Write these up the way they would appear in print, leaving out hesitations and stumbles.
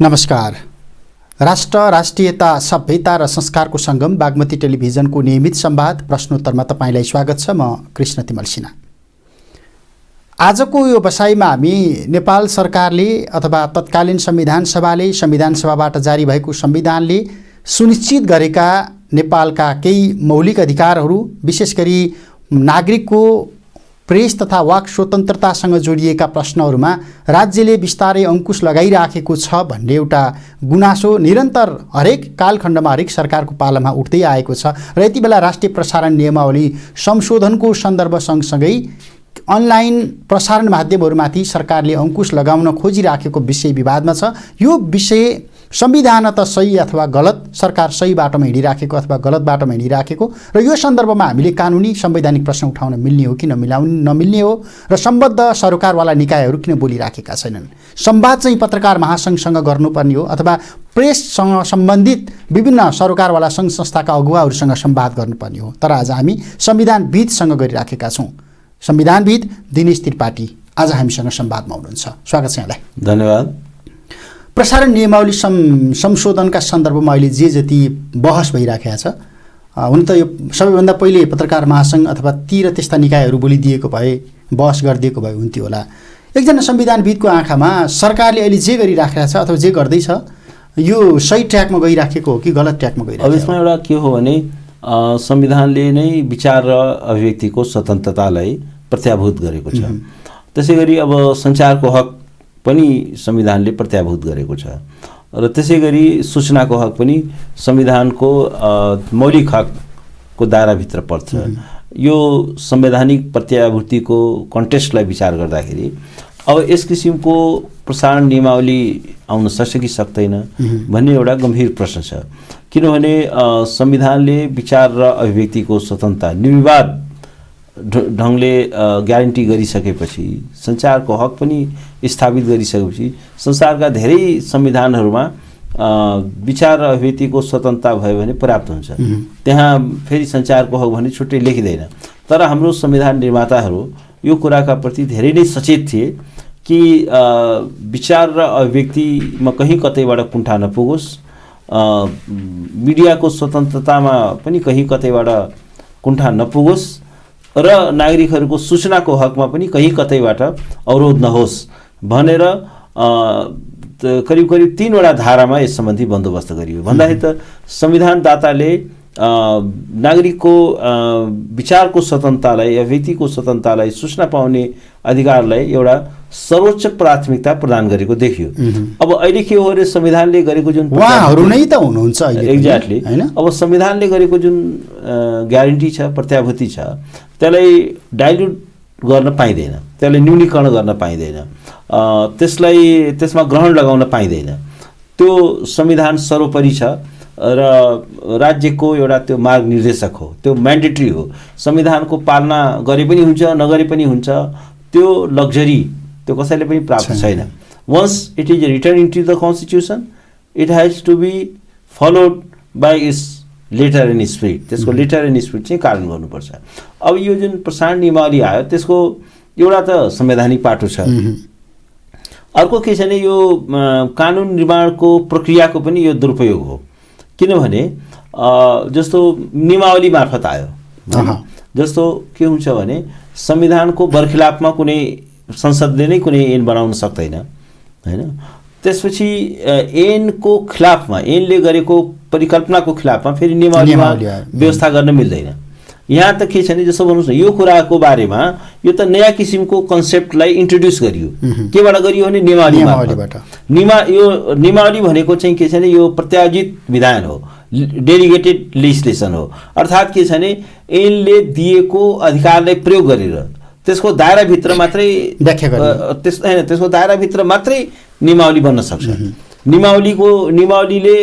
नमस्कार। राष्ट्र, राष्ट्रियता, सभ्यता र संस्कारको सङ्गम बागमती टेलिभिजनको नियमित संवाद प्रश्नोत्तरमा तपाईँलाई स्वागत छ। म कृष्ण तिमल सिन्हा। आजको यो बसाइमा हामी नेपाल सरकारले अथवा तत्कालीन संविधान सभाबाट जारी भएको संविधानले सुनिश्चित गरेका नेपालका केही मौलिक अधिकारहरू, विशेष गरी नागरिकको प्रेस तथा वाक स्वतन्त्रतासँग जोडिएका प्रश्नहरूमा राज्यले बिस्तारै अंकुश लगाइराखेको छ भन्ने एउटा गुनासो निरन्तर हरेक कालखण्डमा हरेक सरकारको पालामा उठ्दै आएको छ। र यति बेला राष्ट्रिय प्रसारण नियमावली संशोधनको सन्दर्भ सँगसँगै अनलाइन प्रसारण माध्यमहरूमाथि सरकारले अंकुश लगाउन खोजिराखेको विषय विवादमा छ। यो विषय संविधान त सही अथवा गलत, सरकार सही बाटोमा हिँडिराखेको अथवा गलत बाटोमा हिँडिराखेको, र यो सन्दर्भमा हामीले कानुनी संवैधानिक प्रश्न उठाउन मिल्ने हो कि नमिल्ने हो, र सम्बद्ध सरकारवाला निकायहरू किन बोलिराखेका छैनन्। संवाद चाहिँ पत्रकार महासङ्घसँग गर्नुपर्ने हो अथवा प्रेससँग सम्बन्धित विभिन्न सरकारवाला सङ्घ संस्थाका अगुवाहरूसँग संवाद गर्नुपर्ने हो। तर आज हामी संविधानविदसँग गरिराखेका छौँ। संविधानविद दिनेश त्रिपाठी आज हामीसँग संवादमा हुनुहुन्छ। स्वागत छ यहाँलाई। धन्यवाद। प्रसारण नियमावली संशोधनका सन्दर्भमा अहिले जे जति बहस भइराखेको छ, हुन त यो सबैभन्दा पहिले पत्रकार महासङ्घ अथवा ती र त्यस्ता निकायहरू बोलिदिएको भए, बहस गरिदिएको भए हुन्थ्यो होला। एकजना संविधानविदको आँखामा सरकारले अहिले जे गरिराखेको छ अथवा जे गर्दैछ यो सही ट्र्याकमा गइराखेको हो कि गलत ट्र्याकमा गइराखेको? अब यसमा एउटा के हो भने संविधानले नै विचार र अभिव्यक्तिको स्वतन्त्रतालाई प्रत्याभूत गरेको छ। त्यसै गरी अब सञ्चारको हक पनि संविधानले प्रत्याभूत गरेको छ, र त्यसै गरी सूचनाको हक पनि संविधानको मौलिक हकको दायराभित्र पर्छ। यो संवैधानिक प्रत्याभूतिको कन्टेक्स्टलाई विचार गर्दाखेरि अब यस किसिमको प्रसारण नियमावली आउन सक्छ कि सक्दैन भन्ने एउटा गम्भीर प्रश्न छ। किनभने संविधानले विचार र अभिव्यक्तिको स्वतन्त्रता निर्विवाद ढङ्गले ग्यारेन्टी गरिसकेपछि, सञ्चारको हक पनि स्थापित गरिसकेपछि संसारका धेरै संविधानहरूमा विचार र अभिव्यक्तिको स्वतन्त्रता भयो भने पर्याप्त हुन्छ। त्यहाँ फेरि सञ्चारको हक भने छुट्टै लेखिँदैन। तर हाम्रो संविधान निर्माताहरू यो कुराका प्रति धेरै नै सचेत थिए कि विचार र अभिव्यक्तिमा कहीँ कतैबाट कुण्ठा नपुगोस्, मिडियाको स्वतन्त्रतामा पनि कहीँ कतैबाट कुण्ठा नपुगोस्, र नागरिकहरूको सूचनाको हकमा पनि कहीँ कतैबाट अवरोध नहोस् भनेर करिब 3वटा धारामा यस सम्बन्धी बन्दोबस्त गरियो। भन्दाखेरि त संविधानदाताले नागरिकको विचारको स्वतन्त्रतालाई, अभिव्यक्तिको स्वतन्त्रतालाई, सूचना पाउने अधिकारलाई एउटा सर्वोच्च प्राथमिकता प्रदान गरेको देखियो। अब अहिले के हो रे, संविधानले गरेको जुन उहाँहरू नै त हुनुहुन्छ अहिले, एक्ज्याक्टली हैन। अब संविधानले गरेको जुन ग्यारेन्टी छ, प्रत्याभूति छ, त्यसलाई डाइल्युट गर्न पाइँदैन, त्यसलाई न्यूनीकरण गर्न पाइँदैन, त्यसमा ग्रहण लगाउन पाइँदैन। त्यो संविधान सर्वोपरि छ र राज्यको एउटा त्यो मार्ग निर्देशक हो, त्यो म्यान्डेटरी हो। संविधानको पालना गरे पनि हुन्छ, नगरे पनि हुन्छ, त्यो लग्जरी त्यो कसैले पनि प्राप्त छैन। Once it is written into the constitution, it has to be followed by its letter and spirit. त्यसको लेटर एन्ड स्पिरिट चाहिँ कायम गर्नुपर्छ। अब यो जुन प्रसारण नियमावली आयो त्यसको एउटा त संवैधानिक पाटो छ, अर्को के छ भने यो कानुन निर्माणको प्रक्रियाको पनि यो दुरुपयोग हो। किनभने जस्तो नियमावली मार्फत आयो, जस्तो के हुन्छ भने संविधानको बरखिलाफमा कुनै संसदले नै कुनै ऐन बनाउन सक्दैन हैन। त्यसपछि ऐनको खिलाफमा, ऐनले गरेको परिकल्पनाको खिलाफमा फेरि नियमावलीमा व्यवस्था गर्न मिल्दैन। यहाँ त के छ भने जस्तो भन्नुहोस् न, यो कुराको बारेमा यो त नयाँ किसिमको कन्सेप्टलाई इन्ट्रोड्युस गरियो। केबाट गरियो भने नियमावलीबाट। यो नियमावली भनेको चाहिँ के छ भने यो प्रत्यायोजित विधान हो, डेलिगेटेड लेजिस्लेसन हो। अर्थात् के छ भने ऐनले दिएको अधिकारलाई प्रयोग गरेर त्यसको दायराभित्र मात्रै त्यसको दायराभित्र मात्रै नियमावली बन्न सक्छ। नियमावलीले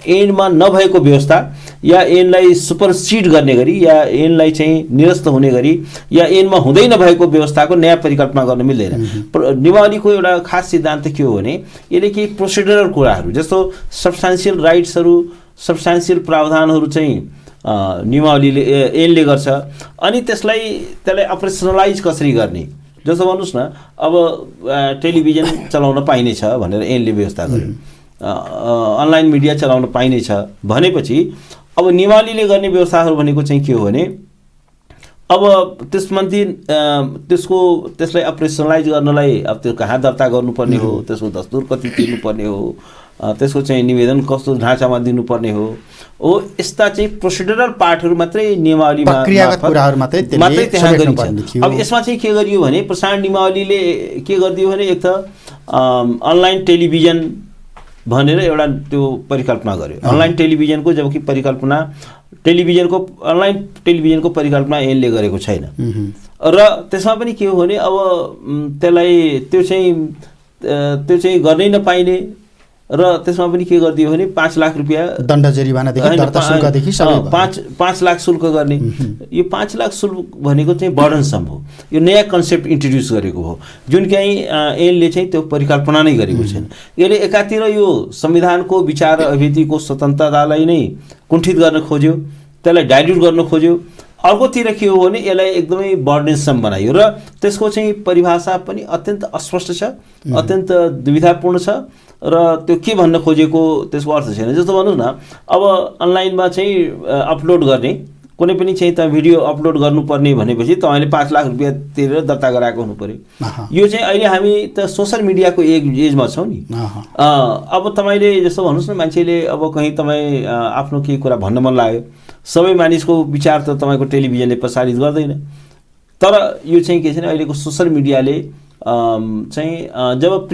ऐनमा नभएको व्यवस्था या ऐनलाई सुपरसिड गर्ने गरी या ऐनलाई चाहिँ निरस्त हुने गरी या ऐनमा हुँदै नभएको व्यवस्थाको नयाँ परिकल्पना गर्न मिल्दैन। नियमावलीको एउटा खास सिद्धान्त के हो भने यसले केही प्रोसिडरल कुराहरू जस्तो सब्स्टान्सियल राइट्सहरू, सब्स्टान्सियल प्रावधानहरू चाहिँ नियमावलीले ऐनले गर्छ। अनि त्यसलाई अपरेसनलाइज कसरी गर्ने, जस्तो भन्नुहोस् न अब टेलिभिजन चलाउन पाइने छ भनेर ऐनले व्यवस्था गर्यो, अनलाइन मिडिया चलाउन पाइने छ भनेपछि अब नियमावलीले गर्ने व्यवस्थाहरू भनेको चाहिँ के हो भने अब त्यसमाथि त्यसलाई अपरेसनलाइज गर्नलाई अब त्यो कहाँ दर्ता गर्नुपर्ने हो, त्यसको दस्तुर कति तिर्नुपर्ने हो, त्यसको चाहिँ निवेदन कस्तो ढाँचामा दिनुपर्ने हो यस्ता चाहिँ प्रोसिडरल पार्टहरू मात्रै नियमावलीमा मात्रै त्यहाँ गरिन्छ। अब यसमा चाहिँ के गरियो भने प्रसारण नियमावलीले के गरिदियो भने एक त अनलाइन टेलिभिजन भनेर एउटा त्यो परिकल्पना गर्यो। अनलाइन टेलिभिजनको जबकि परिकल्पना अनलाइन टेलिभिजनको परिकल्पना ऐनले गरेको छैन र त्यसमा पनि के हो भने अब त्यसलाई त्यो चाहिँ गर्नै नपाइने र त्यसमा पनि के गरिदियो भने 5 लाख रुपैयाँ दण्ड जरिवानादेखि दर्ता शुल्कदेखि सबै 5 लाख शुल्क गर्ने। यो 5 लाख शुल्क भनेको चाहिँ बर्डनसम हो, यो नयाँ कन्सेप्ट इन्ट्रोड्युस गरेको हो जुन चाहिँ ऐनले चाहिँ त्यो परिकल्पना नै गरेको छैन। यसले एकातिर यो संविधानको विचार र अभिव्यक्तिको स्वतन्त्रतालाई नै कुण्ठित गर्न खोज्यो, त्यसलाई डाइल्युट गर्न खोज्यो। अर्कोतिर के हो भने यसलाई एकदमै बर्डनसम बनायो र त्यसको चाहिँ परिभाषा पनि अत्यन्त अस्पष्ट छ, अत्यन्त दुविधापूर्ण छ र त्यो के भन्न खोजेको त्यसको अर्थ छैन। जस्तो भन्नुहोस् न अब अनलाइनमा चाहिँ अपलोड गर्ने कुनै पनि चाहिँ त भिडियो अपलोड गर्नुपर्ने भनेपछि तपाईँले 5 लाख रुपैयाँ तिरेर दर्ता गराएको हुनु पर्यो। यो चाहिँ अहिले हामी त सोसल मिडियाको एजमा छौँ नि। अब तपाईँले जस्तो भन्नुहोस् न मान्छेले अब कहीँ तपाईँ आफ्नो केही कुरा भन्न मन लाग्यो, सबै मानिसको विचार त तपाईँको टेलिभिजनले प्रसारित गर्दैन, तर यो चाहिँ के छैन अहिलेको सोसल मिडियाले चाहिँ जब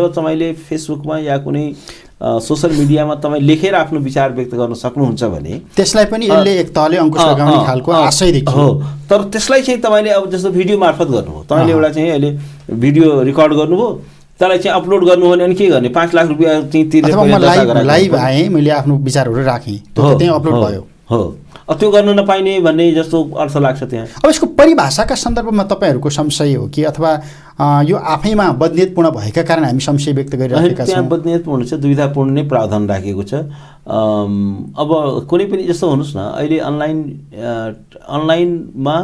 तपाईँले फेसबुकमा या कुनै सोसल मिडियामा तपाईँ लेखेर आफ्नो विचार व्यक्त गर्न सक्नुहुन्छ भने त्यसलाई पनि यसले एक तहले अंकुश लगाउने खालको आशय देखियो। हो, तर त्यसलाई चाहिँ तपाईँले अब जस्तो भिडियो मार्फत गर्नुभयो, तपाईँले एउटा चाहिँ अहिले भिडियो रेकर्ड गर्नुभयो, त्यसलाई चाहिँ अपलोड गर्नु हो भने अनि के गर्ने 5 लाख रुपैयाँ चाहिँ तिरेर लाइभ आएँ मैले आफ्नो विचारहरू राखेँ त्यही अपलोड भयो हो, त्यो गर्न नपाइने भन्ने जस्तो अर्थ लाग्छ त्यहाँ। अब यसको परिभाषाका सन्दर्भमा तपाईँहरूको संशय हो कि अथवा यो आफैमा बदनीयतपूर्ण भएका कारण हामी संशय व्यक्त गरिरहेका छौँ? त्यहाँ बदनीयतपूर्ण छ, दुविधापूर्ण नै प्रावधान राखेको छ। अब कुनै पनि जस्तो भन्नुहोस् न अहिले अनलाइनमा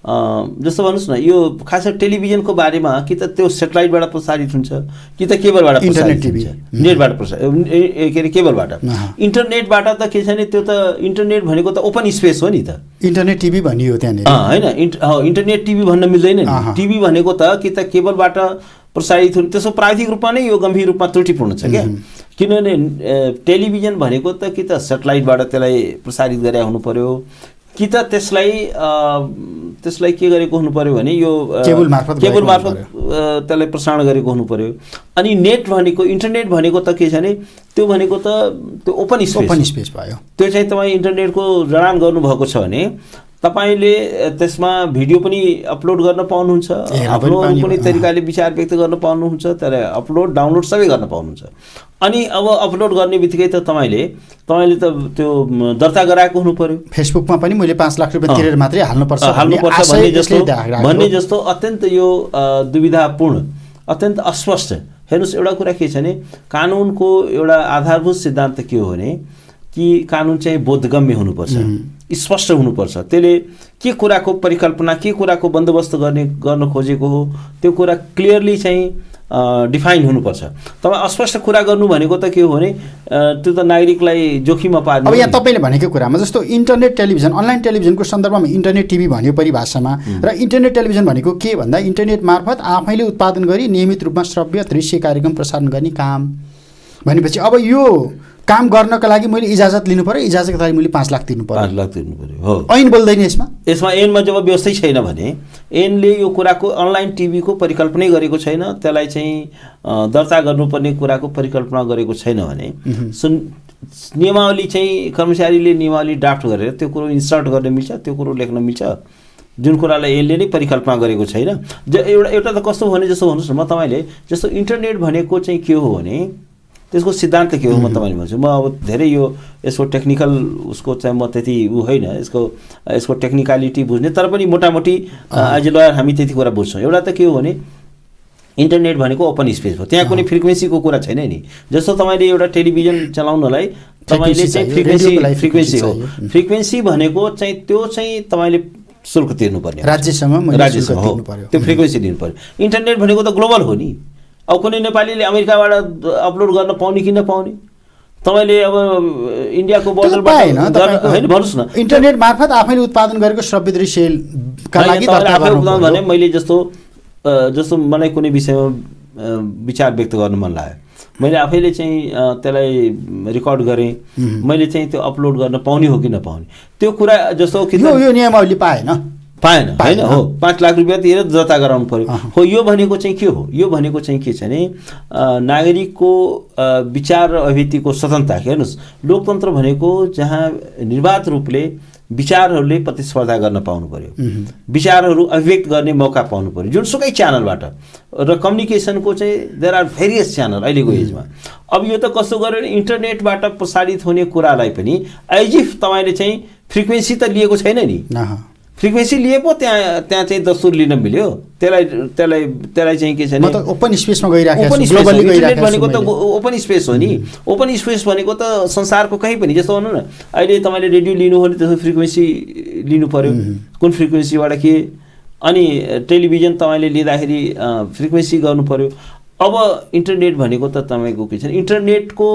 जस्तो भन्नुहोस् न यो खास टेलिभिजनको बारेमा कि त त्यो सेटेलाइटबाट प्रसारित हुन्छ कि त केबलबाट प्रसारित हुन्छ, नेटबाट के अरे केबलबाट। इन्टरनेटबाट त के छ भने त्यो त इन्टरनेट भनेको त ओपन स्पेस हो नि त, इन्टरनेट टिभी भनियो त्यहाँनिर होइन। इन्टरनेट टिभी भन्न मिल्दैन नि, टिभी भनेको त कि त केबलबाट प्रसारित हुने त्यसो प्राविधिक रूपमा नै यो गम्भीर रूपमा त्रुटिपूर्ण छ क्या। किनभने टेलिभिजन भनेको त कि त सेटेलाइटबाट त्यसलाई प्रसारित गरे हुनु पर्यो कि त त्यसलाई के गरेको हुनु पर्यो भने यो केबल मार्फत त्यसलाई प्रसारण गरेको हुनु पर्यो। अनि नेट भनेको इन्टरनेट भनेको त के छ भने त्यो भनेको त त्यो ओपन स्पेस भयो। त्यो चाहिँ तपाईँ इन्टरनेटको जडान गर्नुभएको छ भने तपाईँले त्यसमा भिडियो पनि अपलोड गर्न पाउनुहुन्छ, आफ्नो कुनै तरिकाले विचार व्यक्त गर्न पाउनुहुन्छ, तर अपलोड डाउनलोड सबै गर्न पाउनुहुन्छ। अनि अब अपलोड गर्ने बित्तिकै त तपाईँले त त्यो दर्ता गराएको हुनु पर्यो। फेसबुकमा पनि मैले 5 लाख रुपैयाँ तिरेर मात्रै हाल्नुपर्छ भन्ने जस्तो अत्यन्त यो दुविधापूर्ण, अत्यन्त अस्पष्ट। हेर्नुहोस् एउटा कुरा के छ भने कानुनको एउटा आधारभूत सिद्धान्त के हो भने कि कानुन चाहिँ बोधगम्य हुनुपर्छ, स्पष्ट हुनुपर्छ। त्यसले के कुराको परिकल्पना के कुराको बन्दोबस्त गर्न खोजेको हो त्यो कुरा क्लियरली चाहिँ डिफाइन हुनुपर्छ। तपाईँ अस्पष्ट कुरा गर्नु भनेको त के हो भने त्यो त नागरिकलाई जोखिममा पार्ने। अब यहाँ तपाईँले भनेको कुरामा जस्तो इन्टरनेट टेलिभिजन अनलाइन टेलिभिजनको सन्दर्भमा इन्टरनेट टिभी भन्यो परिभाषामा, र इन्टरनेट टेलिभिजन भनेको के भन्दा इन्टरनेट मार्फत आफैले उत्पादन गरी नियमित रूपमा श्रव्य दृश्य कार्यक्रम प्रसारण गर्ने काम भनेपछि अब यो काम गर्नका लागि मैले इजाजत लिनु पर्यो, इजाजतको लागि मैले 5 लाख तिर्नु पर्यो। 5 लाख तिर्नु पर्यो हो, ऐन बोल्दैन यसमा ऐनमा जब व्यवस्थै छैन भने ऐनले यो कुराको अनलाइन टिभीको परिकल्पनै गरेको छैन, त्यसलाई चाहिँ दर्ता गर्नुपर्ने कुराको परिकल्पना गरेको छैन भने नियमावली चाहिँ कर्मचारीले नियमावली ड्राफ्ट गरेर त्यो कुरो इन्सर्ट गर्न मिल्छ, त्यो कुरो लेख्न मिल्छ जुन कुरालाई ऐनले नै परिकल्पना गरेको छैन। एउटा त कस्तो भने जस्तो भन्नुहोस् न म तपाईँले जस्तो इन्टरनेट भनेको चाहिँ के हो भने त्यसको सिद्धान्त के हो म तपाईँले भन्छु। म अब धेरै यसको टेक्निकल उसको चाहिँ म त्यति होइन यसको टेक्निकलिटी बुझ्ने, तर पनि मोटामोटी एज ए लयर हामी त्यति कुरा बुझ्छौँ। एउटा त के हो भने इन्टरनेट भनेको ओपन स्पेस हो, त्यहाँ कुनै फ्रिक्वेन्सीको कुरा छैन नि। जस्तो तपाईँले एउटा टेलिभिजन चलाउनलाई तपाईँले चाहिँ फ्रिक्वेन्सी हो, फ्रिक्वेन्सी भनेको चाहिँ त्यो चाहिँ तपाईँले शुल्क तिर्नुपर्ने हुन्छ। राज्यसँग महिना शुल्क राज्यसँग हो, तिर्नु पर्यो। त्यो फ्रिक्वेन्सी दिनु पर्यो। इन्टरनेट भनेको त ग्लोबल हो नि। अब कुनै नेपालीले अमेरिकाबाट अपलोड गर्न पाउने कि नपाउने, तपाईँले अब इन्डियाको बोर्डरबाट होइन भन्नुहोस् न, इन्टरनेट मार्फत आफैले उत्पादन गरेको श्रव्य दृश्यका लागि भने मैले जस्तो मलाई कुनै विषयमा विचार व्यक्त गर्नु मन लाग्यो, मैले आफैले चाहिँ त्यसलाई रेकर्ड गरेँ, मैले चाहिँ त्यो अपलोड गर्न पाउने हो कि नपाउने, त्यो कुरा जस्तो कि यो नियमावली पाएन होइन हो, 5 लाख रुपियाँ तिरेर दर्ता गराउनु पर्यो हो। यो भनेको चाहिँ के हो? यो भनेको चाहिँ के छ भने नागरिकको विचार र अभिव्यक्तिको स्वतन्त्रता। हेर्नुहोस्, लोकतन्त्र भनेको जहाँ निर्वाध रूपले विचारहरूले प्रतिस्पर्धा गर्न पाउनु पर्यो, विचारहरू अभिव्यक्त गर्ने मौका पाउनु पर्यो जुनसुकै च्यानलबाट। र कम्युनिकेसनको चाहिँ देयर आर भेरियस च्यानल अहिलेको एजमा। अब यो त कस्तो गरेर इन्टरनेटबाट प्रसारित हुने कुरालाई पनि एज इफ तपाईँले चाहिँ फ्रिक्वेन्सी त लिएको छैन नि, फ्रिक्वेन्सी लिए पो त्यहाँ चाहिँ दस्तुर लिन मिल्यो, त्यसलाई चाहिँ के छ भने ओपन स्पेसमा गइराखेको छ। इन्टरनेट भनेको त ओपन स्पेस हो नि। ओपन स्पेस भनेको त संसारको कहीँ पनि, जस्तो भनौँ न अहिले तपाईँले रेडियो लिनु हो भने त्यसको फ्रिक्वेन्सी लिनु पर्यो, कुन फ्रिक्वेन्सीबाट के, अनि टेलिभिजन तपाईँले लिँदाखेरि फ्रिक्वेन्सी गर्नु पर्यो। अब इन्टरनेट भनेको त तपाईँको के छ, इन्टरनेटको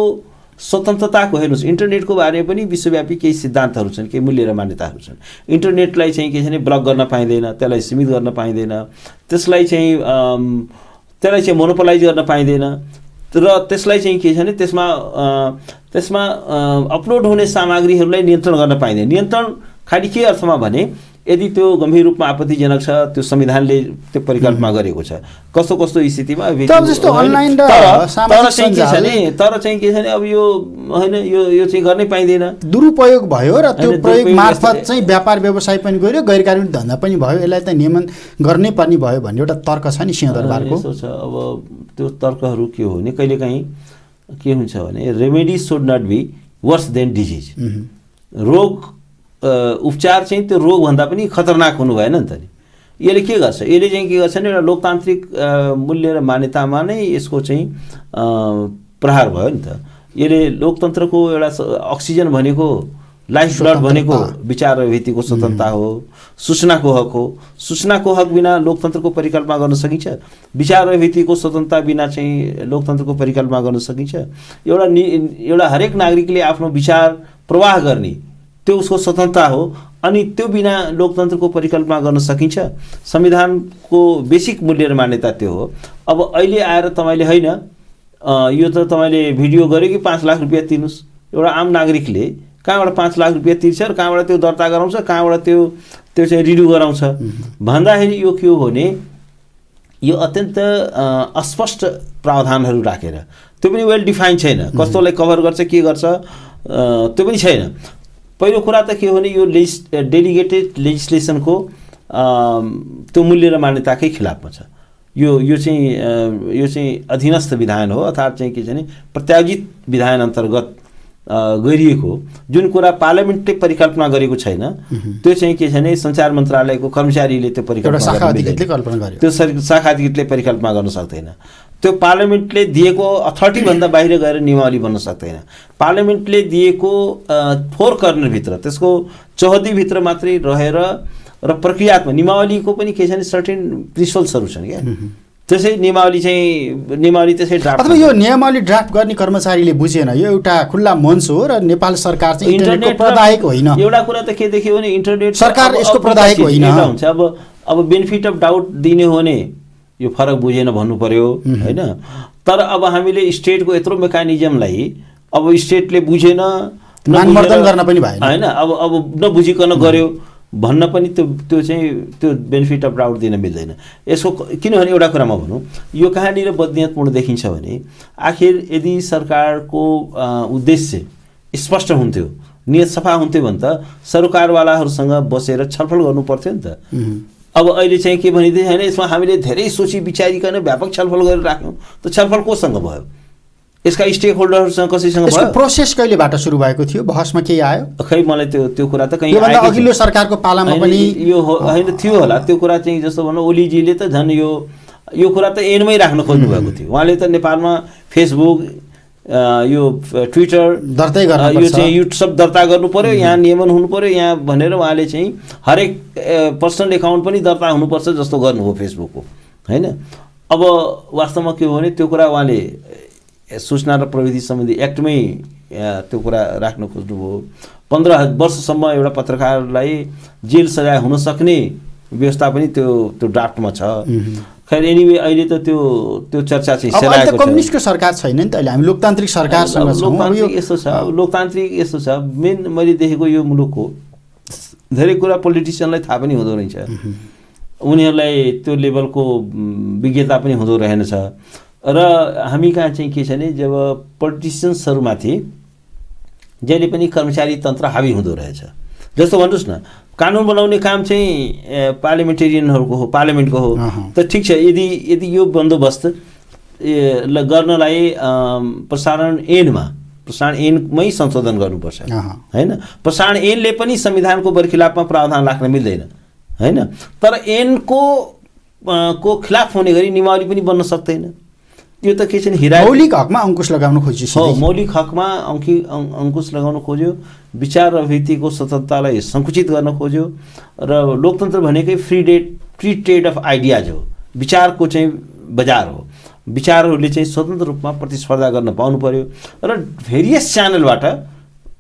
स्वतन्त्रताको हेर्नुहोस्, इन्टरनेटको बारेमा पनि विश्वव्यापी केही सिद्धान्तहरू छन्, केही मूल्य र मान्यताहरू छन्। इन्टरनेटलाई चाहिँ के छ भने ब्लक गर्न पाइँदैन, त्यसलाई सीमित गर्न पाइँदैन, त्यसलाई चाहिँ मोनोपोलाइज गर्न पाइँदैन, र त्यसलाई चाहिँ के छ भने त्यसमा अपलोड हुने सामग्रीहरूलाई नियन्त्रण गर्न पाइँदैन। नियन्त्रण खालि के अर्थमा भने यदि त्यो गम्भीर रूपमा आपत्तिजनक छ, त्यो संविधानले त्यो परिकल्पना गरेको छ कस्तो कस्तो स्थितिमा। तर चाहिँ के छ भने अब यो होइन, यो चाहिँ गर्नै पाइँदैन, दुरुपयोग भयो र त्यो प्रयोग मार्फत चाहिँ व्यापार व्यवसाय पनि गऱ्यो, गैर कानुनी धन्दा पनि भयो, यसलाई त नियमन गर्नै पर्ने भयो भन्ने एउटा तर्क छ नि सिंहदरबारको। अब त्यो तर्कहरू के हो भने कहिलेकाहीँ के हुन्छ भने remedy should not be worse than disease. रोग उपचार चाहिँ त्यो रोगभन्दा पनि खतरनाक हुनु भएन नि त नि। यसले के गर्छ, यसले चाहिँ के गर्छ भने एउटा लोकतान्त्रिक मूल्य र मान्यतामा नै यसको चाहिँ प्रहार भयो नि त। यसले लोकतन्त्रको एउटा अक्सिजन भनेको, लाइफ ब्लड भनेको विचार अभिव्यक्तिको स्वतन्त्रता हो, सूचनाको हक हो। सूचनाको हक बिना लोकतन्त्रको परिकल्पना गर्न सकिन्छ? विचार अभिव्यक्तिको स्वतन्त्रता बिना चाहिँ लोकतन्त्रको परिकल्पना गर्न सकिन्छ? एउटा हरेक नागरिकले आफ्नो विचार प्रवाह गर्ने त्यो उसको स्वतन्त्रता हो, अनि त्यो बिना लोकतन्त्रको परिकल्पना गर्न सकिन्छ? संविधानको बेसिक मूल्य र मान्यता त्यो हो। अब अहिले आएर तपाईँले होइन यो त तपाईँले भिडियो गर्यो कि 5 लाख रुपियाँ तिर्नुहोस्, एउटा आम नागरिकले कहाँबाट 5 लाख रुपियाँ तिर्छ र कहाँबाट त्यो दर्ता गराउँछ, कहाँबाट त्यो चाहिँ रिन्यू गराउँछ भन्दाखेरि यो के हो भने यो अत्यन्त अस्पष्ट प्रावधानहरू राखेर, त्यो पनि वेल डिफाइन्ड छैन, कस्तोलाई कभर गर्छ के गर्छ त्यो पनि छैन। पहिलो कुरा त के हो भने यो डेलिगेटेड लेजिस्लेसनको त्यो मूल्य र मान्यताकै खिलाफमा छ। यो चाहिँ अधीनस्थ विधान हो, अर्थात् चाहिँ के छ भने प्रत्यायोजित विधान अन्तर्गत गरिएको जुन कुरा पार्लियामेन्टले परिकल्पना गरेको छैन, त्यो चाहिँ के छ भने सञ्चार मन्त्रालयको कर्मचारीले त्यो परिकल्पना गर्दैन, त्यो शाखा अधिकृतले परिकल्पना गर्न सक्दैन, त्यो पार्लियामेन्टले दिएको अथोरिटीभन्दा बाहिर गएर नियमावली बन्न सक्दैन। पार्लियामेन्टले दिएको 4 कर्नरभित्र, त्यसको चौहदीभित्र मात्रै रहेर र प्रक्रियात्मक नियमावलीको पनि के छ भने सर्टेन प्रिन्सिपल्सहरू छन् क्या। त्यसै नियमावली त्यसै ड्राफ्ट, अथवा यो नियमावली ड्राफ्ट गर्ने कर्मचारीले बुझेन, यो एउटा खुल्ला मञ्च हो र नेपाल सरकार चाहिँ इन्टरनेटको प्रदायक होइन। एउटा कुरा त के देखियो भने इन्टरनेट सरकार यसको प्रदायक होइन हुन्छ। अब बेनिफिट अफ डाउट दिने हो भने यो फरक बुझेन भन्नु पर्यो होइन। तर अब हामीले स्टेटको यत्रो मेकानिजमलाई अब स्टेटले बुझेन, मानमर्दन गर्न पनि भएन होइन, अब नबुझिकन गर्यो भन्न पनि त्यो चाहिँ त्यो बेनिफिट अफ डाउट दिन मिल्दैन यसको। किनभने एउटा कुरा म भनौँ, यो कहाँनिर बदनियतपूर्ण देखिन्छ भने आखिर यदि सरकारको उद्देश्य स्पष्ट हुन्थ्यो, नियत सफा हुन्थ्यो भने त सरकारवालाहरूसँग बसेर छलफल गर्नु पर्थ्यो नि त। अब अहिले चाहिँ के भनिदिए होइन, यसमा हामीले धेरै सोची विचारिकन व्यापक छलफल गरेर राख्यौँ, त छलफल कोसँग भयो? यसका स्टेक होल्डरहरूसँग कसैसँग भयो? प्रोसेस कहिलेबाट सुरु भएको थियो? बहसमा के आयो? खै मलाई त्यो कुरा त कहीँ अघिल्लो सरकारको पालामा पनि यो होइन थियो होला त्यो कुरा चाहिँ। जस्तो भनौँ ओलीजीले त झन् यो कुरा त एनमै राख्न खोज्नु भएको थियो। उहाँले त नेपालमा फेसबुक यो ट्विटर दर्तै यो गर्नुपर्छ। चाहिँ यो सब दर्ता गर्नु पर्यो, यहाँ नियमन हुनु पर्यो यहाँ भनेर उहाँले चाहिँ हरेक पर्सनल एकाउन्ट पनि दर्ता हुनुपर्छ जस्तो गर्नुभयो फेसबुकको, होइन। अब वास्तवमा के हो भने त्यो कुरा उहाँले सूचना र प्रविधि सम्बन्धी एक्टमै त्यो कुरा राख्न खोज्नुभयो। 15 वर्षसम्म एउटा पत्रकारलाई जेल सजाय हुन सक्ने व्यवस्था पनि त्यो ड्राफ्टमा छ। खैर एनिवे अहिले त त्यो चर्चा चाहिँ सेलाएको छ। कम्युनिस्टको सरकार छैन नि त अहिले, हामी लोकतान्त्रिक सरकारसँग छौँ। लोकतान्त्रिक यस्तो छ, लोकतान्त्रिक यस्तो छ, मेन मैले देखेको यो मुलुकको धेरै कुरा पोलिटिसियनलाई थाहा पनि हुँदो रहेछ, उनीहरूलाई त्यो लेभलको विज्ञता पनि हुँदो रहेनछ। र हामी कहाँ चाहिँ के छ भने जब पोलिटिसियन्सहरूमाथि जहिले पनि कर्मचारी तन्त्र हावी हुँदो रहेछ। जस्तो भन्नुहोस् न, कानुन बनाउने काम चाहिँ पार्लिमेन्टेरियनहरूको हो, पार्लिमेन्टको हो, त ठिक छ। यदि यो बन्दोबस्त गर्नलाई प्रसारण ऐनमै संशोधन गर्नुपर्छ, होइन। प्रसारण ऐनले पनि संविधानको बरखिलाफमा प्रावधान राख्न मिल्दैन, होइन। तर ऐनको खिलाफ हुने गरी नियमावली पनि बन्न सक्दैन। यो त के छ नि, मौलिक हकमा अंकुश लगाउन खोज्यो। हो, मौलिक हकमा अंकुश लगाउन खोज्यो, विचार र अभिव्यक्तिको स्वतन्त्रतालाई सङ्कुचित गर्न खोज्यो। र लोकतन्त्र भनेकै फ्री ट्रेड अफ आइडियाज हो, विचारको चाहिँ बजार हो। विचारहरूले चाहिँ स्वतन्त्र रूपमा प्रतिस्पर्धा गर्न पाउनु पर्यो र भेरियस च्यानलबाट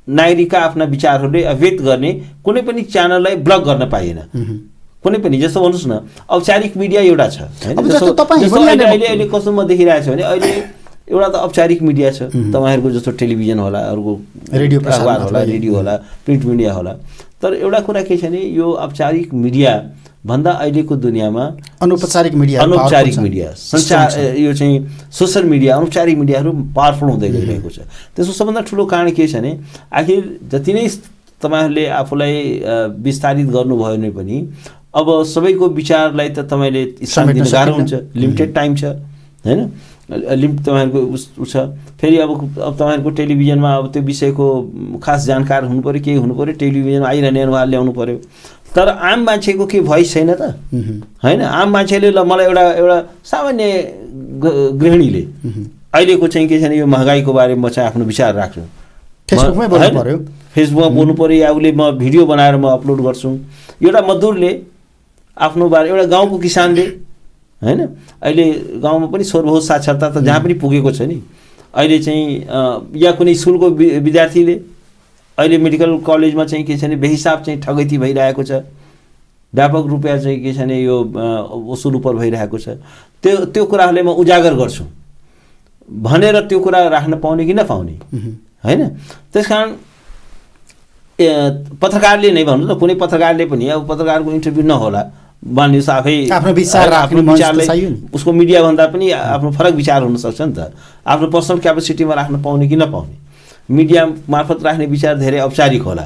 नागरिकका आफ्ना विचारहरूले अभिव्यक्त गर्ने कुनै पनि च्यानललाई ब्लक गर्न पाइएन, कुनै पनि। जस्तो भन्नुहोस् न, औपचारिक मिडिया एउटा छ, होइन। अहिले कस्तो म देखिरहेको छु भने अहिले एउटा त औपचारिक मिडिया छ, तपाईँहरूको जस्तो टेलिभिजन होला, अरूको रेडियो अखबार होला, रेडियो होला, प्रिन्ट मिडिया होला। तर एउटा कुरा के छ भने यो औपचारिक मिडिया भन्दा अहिलेको दुनियाँमा अनौपचारिक मिडिया संचार, यो चाहिँ सोसल मिडिया, अनौपचारिक मिडियाहरू पावरफुल हुँदै गइरहेको छ। त्यसको सबभन्दा ठुलो कारण के छ भने आखिर जति नै तपाईँहरूले आफूलाई विस्तारित गर्नुभयो भने पनि अब सबैको विचारलाई त तपाईँले स्थान दिन गाह्रो हुन्छ, लिमिटेड टाइम छ, होइन। तपाईँहरूको उ छ। फेरि अब तपाईँहरूको टेलिभिजनमा अब त्यो विषयको खास जानकार हुनु पऱ्यो, केही हुनु पऱ्यो, टेलिभिजनमा आइरहने अनुहार ल्याउनु पऱ्यो। तर आम मान्छेको के भोइस छैन त, होइन। आम मान्छेले ल मलाई एउटा सामान्य गृहिणीले अहिलेको चाहिँ के छ भने यो महँगाईको बारेमा म चाहिँ आफ्नो विचार राख्छु, फेसबुकमा बोल्नु पऱ्यो, या उसले म भिडियो बनाएर म अपलोड गर्छु। एउटा मजदुरले आफ्नो बारे, एउटा गाउँको किसानले, होइन। अहिले गाउँमा पनि सर्वभौत साक्षरता त जहाँ पनि पुगेको छ नि। अहिले चाहिँ या कुनै स्कुलको विद्यार्थीले अहिले मेडिकल कलेजमा चाहिँ के छ भने बेहिसाब चाहिँ ठगैती भइरहेको छ, व्यापक रूपमा चाहिँ के छ भने यो वसुल उपर भइरहेको छ। त्यो कुराहरूले म उजागर गर्छु भनेर त्यो कुरा राख्न पाउने कि नपाउने, होइन। त्यसकारण पत्रकारले नै भन्नु न, कुनै पत्रकारले पनि अब पत्रकारको इन्टरभ्यू नहोला, मानिस आफै आफ्नो विचारलाई उसको मिडियाभन्दा पनि आफ्नो फरक विचार हुनसक्छ नि त। आफ्नो पर्सनल क्यापेसिटीमा राख्न पाउने कि नपाउने, मिडिया मार्फत राख्ने विचार धेरै औपचारिक होला,